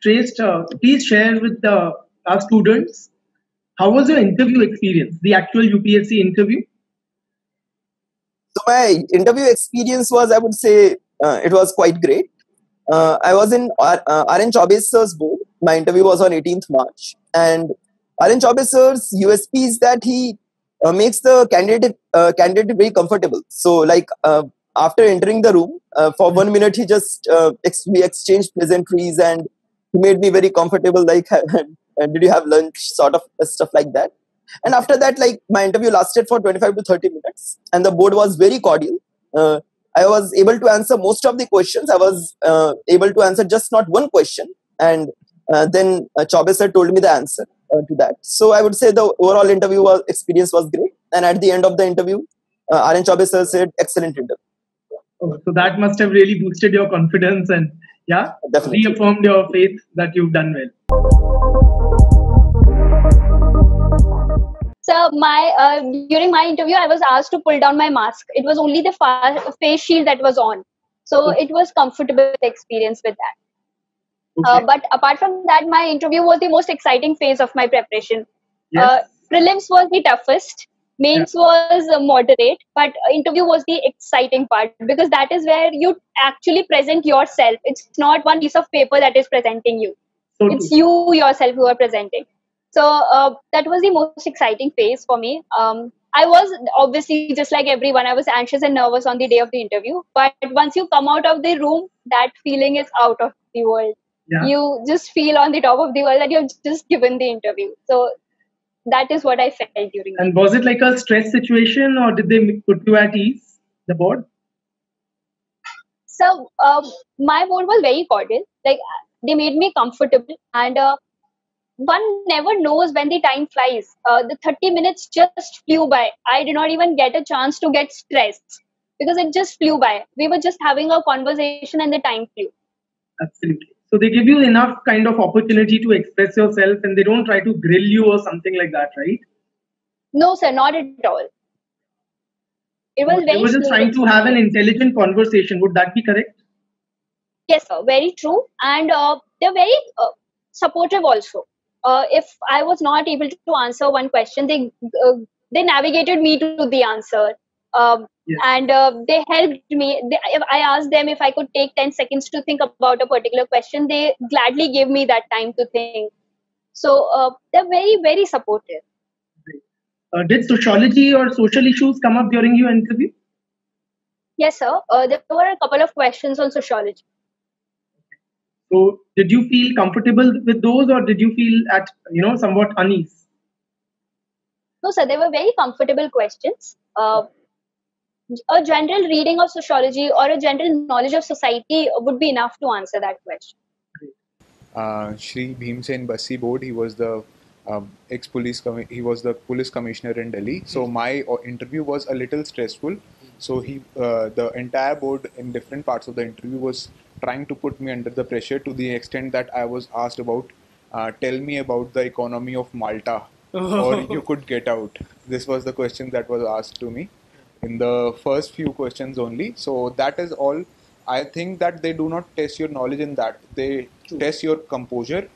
Shrestha, please share with our students, how was your interview experience, the actual UPSC interview? So my interview experience was, I would say, it was quite great. I was in RN Chaubey sir's board. My interview was on 18th March, and RN Chaubey sir's USP is that he makes the candidate very comfortable. So, like after entering the room, for 1 minute he just we exchanged pleasantries, and he made me very comfortable. Like, did you have lunch? Sort of stuff like that. And after that, like my interview lasted for 25 to 30 minutes, and the board was very cordial. I was able to answer most of the questions. I was able to answer just not one question, and then Chaubey sir told me the answer to that. So I would say the overall experience was great. And at the end of the interview, RN Chaubey sir said, "Excellent interview." Oh, so that must have really boosted your confidence and definitely reaffirmed your faith that you've done well. So during my interview, I was asked to pull down my mask. It was only the face shield that was on, so it was comfortable experience with that. Okay. But apart from that, my interview was the most exciting phase of my preparation. Yes. Prelims was the toughest. Mains was moderate, but interview was the exciting part, because that is where you actually present yourself. It's not one piece of paper that is presenting you. It's you yourself who are presenting. So that was the most exciting phase for me. I was obviously, just like everyone, I was anxious and nervous on the day of the interview. But once you come out of the room, that feeling is out of the world. Yeah. You just feel on the top of the world that you've just given the interview. So that is what I felt during. And was it like a stress situation, or did they put you at ease, the board? So my board was very cordial. Like, they made me comfortable, and one never knows when the time flies. The 30 minutes just flew by. I did not even get a chance to get stressed, because it just flew by. We were just having a conversation and the time flew. Absolutely. So they give you enough kind of opportunity to express yourself, and they don't try to grill you or something like that, right? No, sir, not at all. It was They were just trying to have an intelligent conversation. Would that be correct? Yes, sir. Very true. And they're very supportive also. If I was not able to answer one question, they navigated me to the answer. Yes. And they helped me. If I asked them if I could take 10 seconds to think about a particular question, they gladly gave me that time to think. So they're very, very supportive. Did sociology or social issues come up during your interview? Yes, sir. There were a couple of questions on sociology. So did you feel comfortable with those, or did you feel at somewhat unease? No, sir. They were very comfortable questions. A general reading of sociology or a general knowledge of society would be enough to answer that question. Shri Bhimsen Bassi Board, he was the he was the police commissioner in Delhi. So my interview was a little stressful. So the entire board in different parts of the interview was trying to put me under the pressure, to the extent that I was asked about, tell me about the economy of Malta, or you could get out. This was the question that was asked to me in the first few questions only. So that is all. I think that they do not test your knowledge in that. They test your composure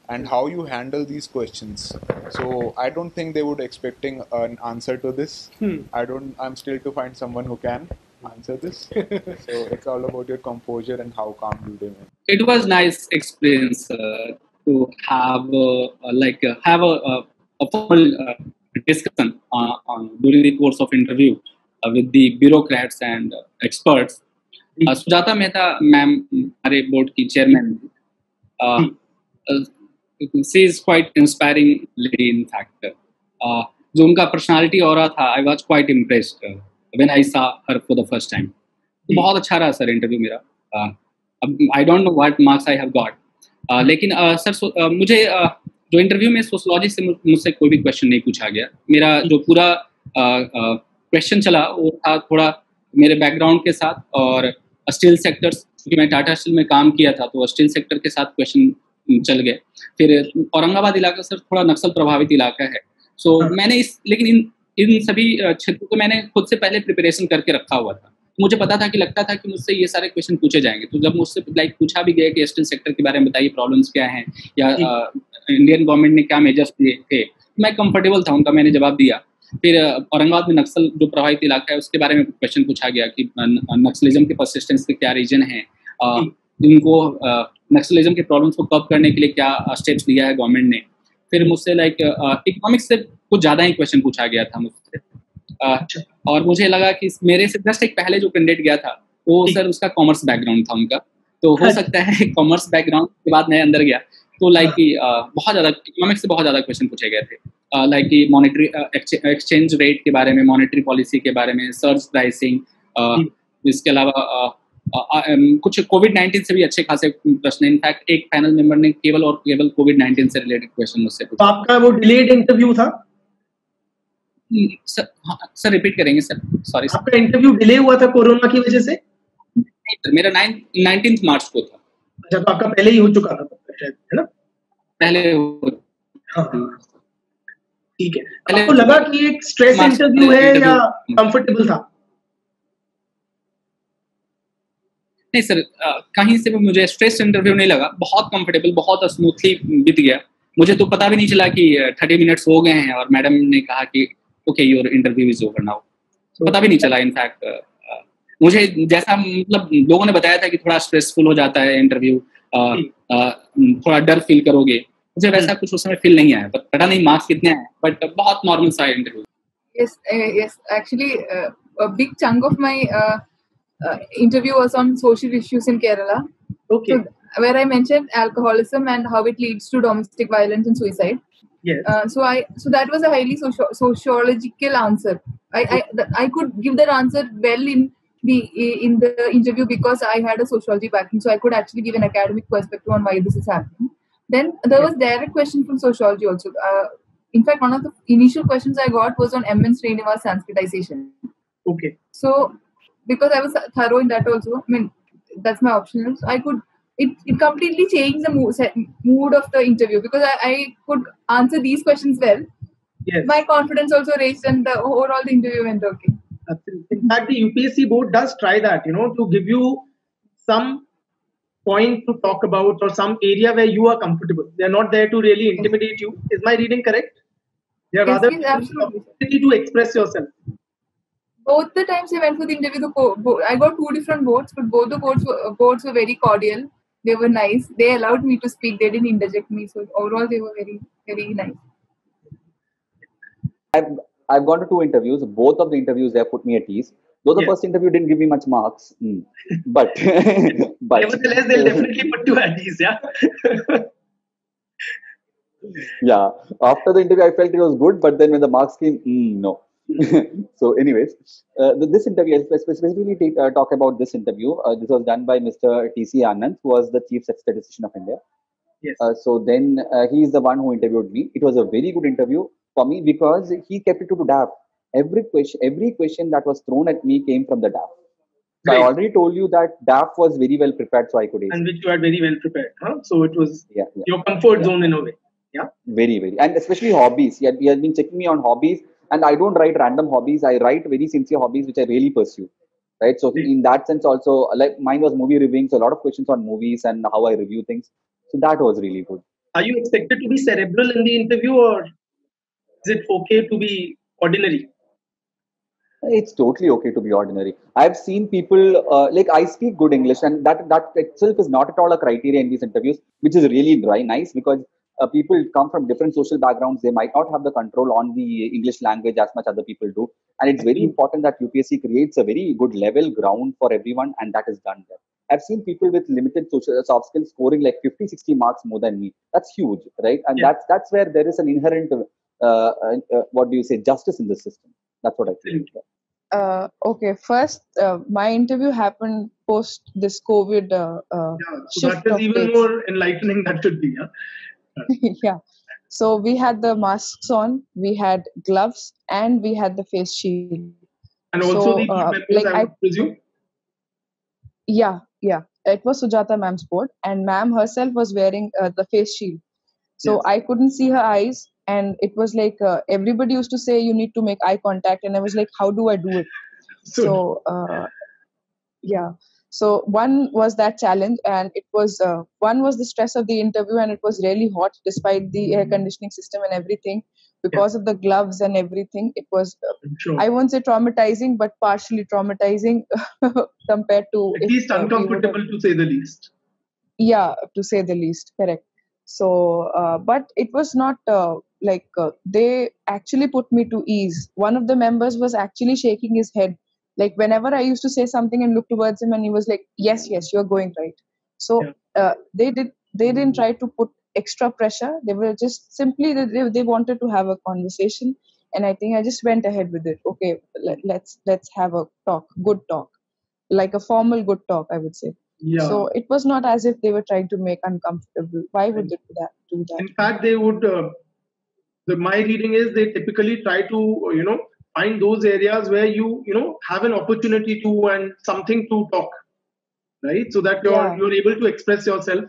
and how you handle these questions. So I don't think they would expecting an answer to this. I'm still to find someone who can answer this. So it's all about your composure and how calm you remain. It was nice experience to have a formal discussion during the course of interview with the bureaucrats and experts. Sujata Mehta ma'am, हमारे board की chairman, she is quite inspiring lady. In fact, जो उनका personality aura था, I was quite impressed when I saw her for the first time. बहुत अच्छा रहा sir interview मेरा. I don't know what marks I have got. लेकिन sir मुझे जो interview में sociology से मुझसे कोई भी question नहीं पूछा गया. मेरा जो पूरा question चला वो था थोड़ा मेरे background के साथ, और स्टील सेक्टर, क्योंकि मैं टाटा स्टील में काम किया था, तो स्टील सेक्टर के साथ क्वेश्चन चल गए. फिर औरंगाबाद इलाका सर थोड़ा नक्सल प्रभावित इलाका है. मैंने लेकिन इन सभी क्षेत्रों को मैंने खुद से पहले प्रिपरेशन करके रखा हुआ था. मुझे पता था कि लगता था कि मुझसे ये सारे क्वेश्चन पूछे जाएंगे। तो जब मुझसे लाइक पूछा भी गया कि ईस्टर्न सेक्टर के बारे में बताइए, प्रॉब्लम्स क्या हैं, या इंडियन गवर्नमेंट ने क्या मेजर्स लिए थे, मैं कंफर्टेबल था उनका, मैंने जवाब दिया। फिर औरंगाबाद में नक्सल जो प्रभावित इलाका है उसके बारे में क्वेश्चन पूछा गया कि नक्सलिज्म के परसिस्टेंस के क्या रीजन है, इनको नक्सलिज्म के प्रॉब्लम्स को कब करने के लिए क्या स्टेप्स लिया है गवर्नमेंट ने। फिर मुझसे लाइक इकोनॉमिक्स से कुछ ज़्यादा ही क्वेश्चन पूछा गया था मुझसे। और मुझे लगा कि मेरे से जस्ट एक पहले जो कैंडिडेट गया था वो सर उसका कॉमर्स बैकग्राउंड था उनका, तो हो सकता है कॉमर्स बैकग्राउंड के बाद मैं अंदर गया तो लाइक बहुत ज़्यादा इकोनॉमिक्स से बहुत ज़्यादा क्वेश्चन पूछे गए थे, लाइक कि मॉनेटरी एक्सचेंज रेट के बारे में, मॉनेटरी पॉलिसी के बारे में, सर्च प्राइसिंग, इसके अलावा कुछ कोविड-19 से भी अच्छे खासे प्रश्न। इनफैक्ट एक पैनल मेंबर ने केवल और केवल कोविड-19 से रिलेटेड क्वेश्चन मुझसे पूछा। तो आपका वो डिलेड इंटरव्यू था सर रिपीट करेंगे सर, सॉरी सर। आपका इंटरव्यू डिले हुआ था कोरोना की वजह से? मेरा 19 मार्च को था। अच्छा, तो आपका पहले ही हो चुका था शायद, है ना? पहले ठीक है। आपको लगा कि एक स्ट्रेस इंटरव्यू है या कंफर्टेबल था? नहीं सर, कहीं से भी मुझे स्ट्रेस इंटरव्यू नहीं लगा, बहुत कंफर्टेबल, बहुत स्मूथली बीत गया। मुझे तो पता भी नहीं चला कि 30 मिनट्स हो गए हैं और मैडम ने कहा कि okay your interview is over now. पता भी नहीं चला। इनफैक्ट मुझे जैसा मतलब लोगों ने बताया था कि थोड़ा स्ट्रेसफुल हो जाता है इंटरव्यू, थोड़ा डर फील करोगे, मुझे वैसा कुछ उस समय फील नहीं आया। पता नहीं मार्क्स कितने आए, बट बहुत नॉर्मल सा interview. Yes, actually, a big chunk of my interview was on social issues in Kerala. Okay. So, where I mentioned alcoholism and how it leads to domestic violence and suicide. Yes. So that was a highly sociological answer. I could give that answer well in the interview because I had a sociology background, so I could actually give an academic perspective on why this is happening. Then there was direct question from sociology also. In fact, one of the initial questions I got was on M.N. Srinivas Sanskritization. Okay. So because I was thorough in that also, I mean that's my optional. So I could. It completely changed the mood of the interview because I could answer these questions well. Yes. My confidence also raised and the overall the interview went okay. Absolutely. In fact, the UPSC board does try that, to give you some point to talk about or some area where you are comfortable. They are not there to really intimidate you. Is my reading correct? They are rather absolutely to express yourself. Both the times I went for the interview, I got 2 different boards, but both the boards were very cordial. They were nice. They allowed me to speak. They didn't interject me. So overall, they were very, very nice. I've gone to 2 interviews. Both of the interviews they have put me at ease. Though the first interview didn't give me much marks, but nevertheless they'll definitely put you at ease. Yeah. Yeah. After the interview, I felt it was good, but then when the marks came, no. So anyways, this interview, I'll specifically talk about this interview. This was done by Mr. T.C. Anand, who was the Chief Statistician of India. Yes. So then he is the one who interviewed me. It was a very good interview for me because he kept it to DAF. Every question that was thrown at me came from the DAF. So I already told you that DAF was very well prepared, so I could ace. And which you are very well prepared, huh? So it was your comfort zone in a way. Yeah. Very, very. And especially hobbies. He had been checking me on hobbies. And I don't write random hobbies. I write very sincere hobbies, which I really pursue. Right. So in that sense also, like mine was movie reviewing. So a lot of questions on movies and how I review things. So that was really good. Are you expected to be cerebral in the interview or is it okay to be ordinary? It's totally okay to be ordinary. I've seen people, like I speak good English and that itself is not at all a criteria in these interviews, which is really nice because people come from different social backgrounds. They might not have the control on the English language as much other people do. And it's very important that UPSC creates a very good level ground for everyone, and that is done there. I've seen people with limited soft skills scoring like 50, 60 marks more than me. That's huge, right? And that's where there is an inherent, justice in the system. That's what I think. Okay, first, my interview happened post this COVID so that is even more enlightening that should be, yeah. So we had the masks on, we had gloves, and we had the face shield. And also the board members, I would presume? Yeah. It was Sujata ma'am's board, and ma'am herself was wearing the face shield. So I couldn't see her eyes, and it was like everybody used to say you need to make eye contact, and I was like, how do I do it? So Yeah. So one was that challenge, and it was one was the stress of the interview, and it was really hot despite the air conditioning system and everything, because of the gloves and everything. It was Sure. I won't say traumatizing, but partially traumatizing compared to At least uncomfortable to say the least. Yeah, to say the least, correct. So but it was not they actually put me to ease. One of the members was actually shaking his head, like whenever I used to say something and look towards him, and he was like, yes, yes, you're going right. So they didn't try to put extra pressure. They were just simply they wanted to have a conversation, and I think I just went ahead with it. Okay, let's have a good talk, like a formal good talk, I would say. Yeah. So it was not as if they were trying to make uncomfortable. Why would they do that? In fact, they would. My reading is they typically try to find those areas where you have an opportunity to and something to talk, right? So that you're able to express yourself.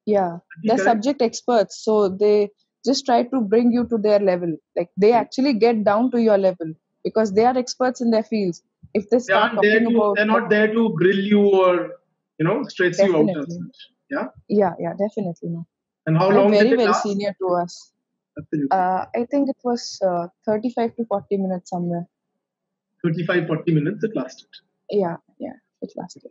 Yeah, they're subject experts, so they just try to bring you to their level. Like they actually get down to your level because they are experts in their fields. If they start talking about, they're not there to grill you or stress you out as such. Yeah, definitely not. And how long very did it very last? senior to us. Absolutely. I think it was 35 to 40 minutes somewhere. 35-40 minutes it lasted. Yeah, it lasted.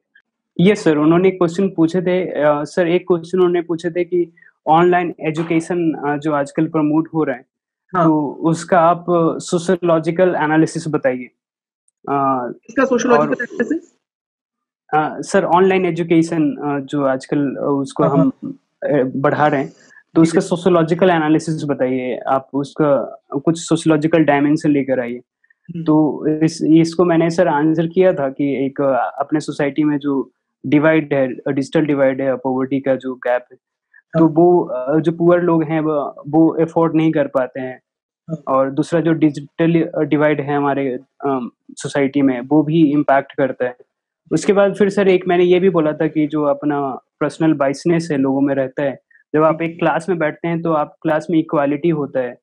Yes sir, उन्होंने एक question पूछे थे sir, एक question उन्होंने पूछे थे कि online education जो आजकल प्रमोट हो रहा है, तो उसका आप सोशियोलॉजिकल एनालिसिस बताइए। इसका sociological analysis sir, online education जो आजकल उसको हम बढ़ा रहे हैं, तो उसका सोशियोलॉजिकल एनालिसिस बताइए आप, उसका कुछ सोशियोलॉजिकल डायमेंशन लेकर आइए। तो इसको मैंने सर आंसर किया था कि एक अपने सोसाइटी में जो डिवाइड है, डिजिटल डिवाइड है, पॉवर्टी का जो गैप है, तो वो जो पुअर लोग हैं वो अफोर्ड नहीं कर पाते हैं, और दूसरा जो डिजिटल डिवाइड है हमारे सोसाइटी में, वो भी इम्पैक्ट करता है। उसके बाद फिर सर एक मैंने ये भी बोला था कि जो अपना पर्सनल बाइसनेस है लोगों में रहता है, जब आप एक क्लास में बैठते हैं तो आप क्लास में इक्वालिटी होता है,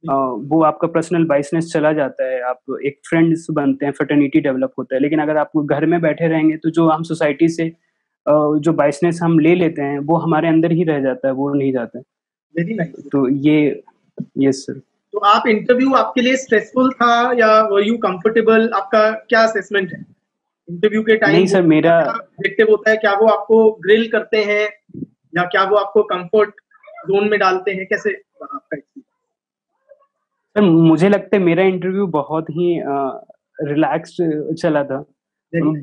वो आपका पर्सनल बाइसनेस चला जाता है, आप एक फ्रेंड्स बनते हैं, फ्रेटर्निटी डेवलप होता है। लेकिन अगर आप घर में बैठे रहेंगे तो जो हम सोसाइटी से जो बाइसनेस हम ले लेते हैं वो हमारे अंदर ही रह जाता है, वो नहीं जाता है। Very nice. तो यस सर। तो आप इंटरव्यू आपके लिए स्ट्रेसफुल था या वर यू कंफर्टेबल? आपका क्या असेसमेंट है इंटरव्यू के टाइम? नहीं सर, मेरा ऑब्जेक्टिव होता है, क्या वो आपको ग्रिल करते हैं या क्या वो आपको कंफर्ट जोन में डालते हैं, कैसे आपका एक्सपीरियंस? सर मुझे लगता है मेरा इंटरव्यू बहुत ही रिलैक्स्ड चला था,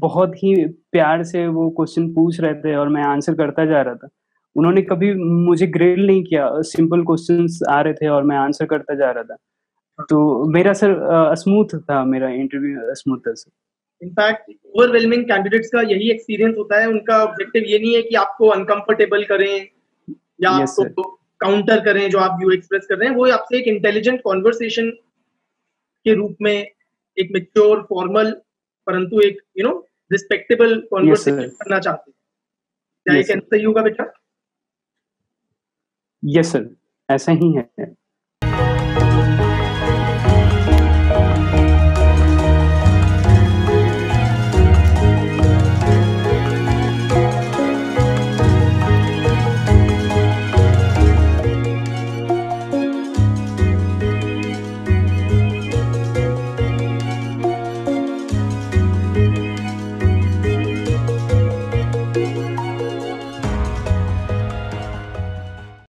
बहुत ही प्यार से वो क्वेश्चन पूछ रहे थे और मैं आंसर करता जा रहा था। उन्होंने कभी मुझे ग्रिल नहीं किया, सिंपल क्वेश्चंस आ रहे थे और मैं आंसर करता जा रहा था। तो मेरा सर स्मूथ था, मेरा इंटरव्यू स्मूथ था सर। इनफैक्ट ओवरवेलमिंग कैंडिडेट्स का यही एक्सपीरियंस होता है, उनका ऑब्जेक्टिव ये नहीं है कि आपको अनकंफर्टेबल करें या आपको काउंटर करें जो आप व्यू एक्सप्रेस कर रहे हैं, वो आपसे एक इंटेलिजेंट कॉन्वर्सेशन के रूप में एक मैच्योर फॉर्मल परंतु एक रिस्पेक्टेबल कॉन्वर्सेशन करना चाहते हैं। क्या ये कैसे सही होगा बेटा? यस सर, ऐसा ही है।